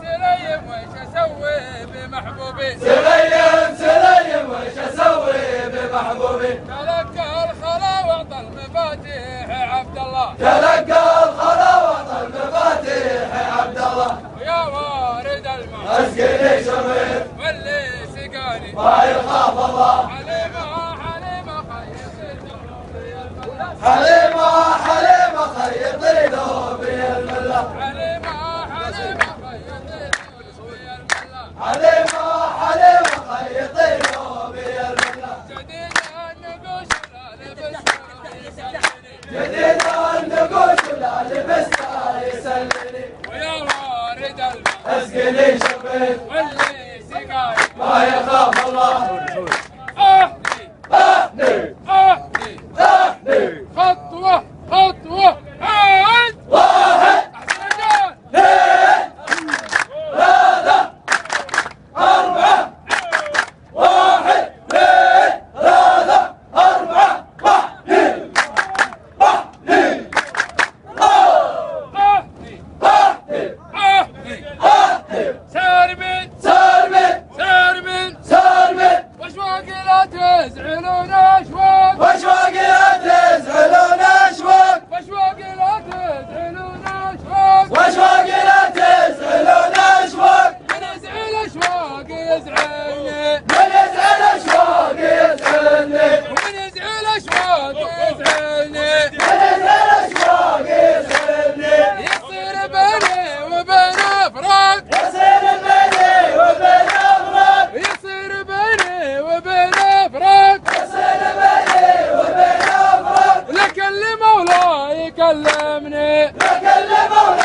سليم وش اسوي بمحبوبي؟ سليم وش اسوي بمحبوبي؟ تلقى الخلا وعطى المفاتيح عبد الله، تلقى الخلا وعطى المفاتيح عبد الله، ويا وارد الماء اسقني شريف واللي سقاني ما يخاف الله. حليمة خيط حليمة خيط ذوبي الملا، حليمة خيط ذوبي الملا، جديد النقوش لا لبس جديد النقوش لا لبسها يسلني، ويا وارد الماء اسقني شريف واللي سقاني ما يخاف الله. خطوة عاد واحد اثنين ثلاثة أربعة، واحد اثنين ثلاثة أربعة، سارمين واشواق لا تزعلون اشواق، واشواق لا تزعلون أشواق، واشواق لا تزعلون اشواق، واشواق لا تزعلون أشواق، من يزعل اشواق يزعلني، من يزعل أشواق يزعلني، ومن يزعل اشواق يزعلني، من يزعل أشواق يزعلني، يصير بيني وبين افراق، يصير بيني وبين أفراق، يصير بيني وبين افراق، يصير بيني وبين أفراق، لك اللي مولاي يكلمني، لك اللي مولاي